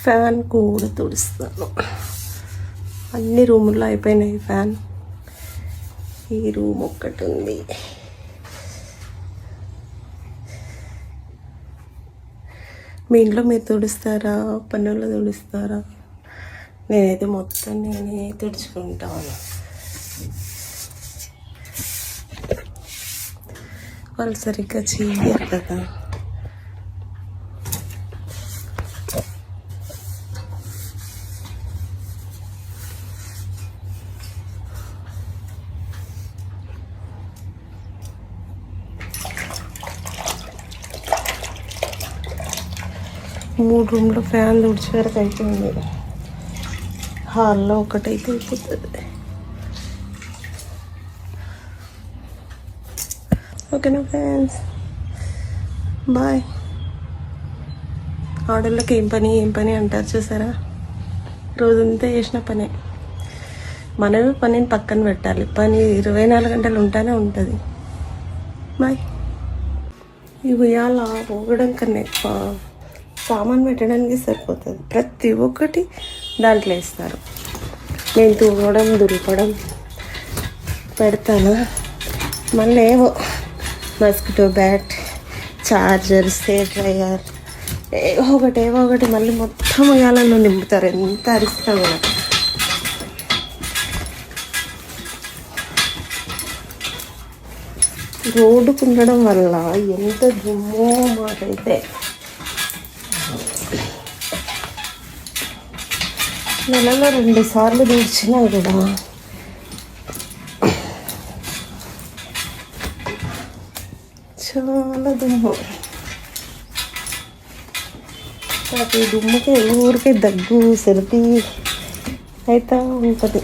Fan కూడా తుడుస్తాను. అన్ని రూముల్లో అయిపోయినాయి ఫ్యాన్. ఈ రూమ్ ఒక్కటి ఉంది. మీ ఇంట్లో మీరు తుడుస్తారా, పన్నుల్లో తుడుస్తారా? నేనైతే మొత్తం నేనే తుడుచుకుంటాను. వాళ్ళు సరిగ్గా చెయ్యరు కదా. మూడు రూమ్లో ఫ్యాన్ తుడిచే వరకు అయిపోయింది. హాల్లో ఒకటైతే అయిపోతుంది. ఓకేనా ఫ్రెండ్స్, బాయ్. ఆడోళ్ళకి ఏం పని అంటారు చూసారా? రోజంతా చేసిన పనే. మనమే పనిని పక్కన పెట్టాలి. పని 24 గంటలు ఉంటానే ఉంటుంది. బాయ్. ఈ ఉయ్యాల ఊగడం కన్నా ఎక్కువ సామాన్ పెట్టడానికి సరిపోతుంది. ప్రతి ఒక్కటి దాంట్లో వేస్తారు. నేను తూగడం, దులపడం పెడతాను. మళ్ళీ ఏవో mosquito bat, charger, hair dryer, ఏవో ఒకటి మళ్ళీ మొత్తం ఉయ్యాలలో నింపుతారు. ఎంత అరిస్తా కూడా. రోడ్డుకు ఉండడం వల్ల ఎంత దుమ్మో మాకైతే. నెలలో 2 సార్లు తుడిచినా కూడా చాలా దుమ్ము. ఈ దుమ్ముకే ఊరికే దగ్గు, సర్ది అవుతూ ఉంటుంది.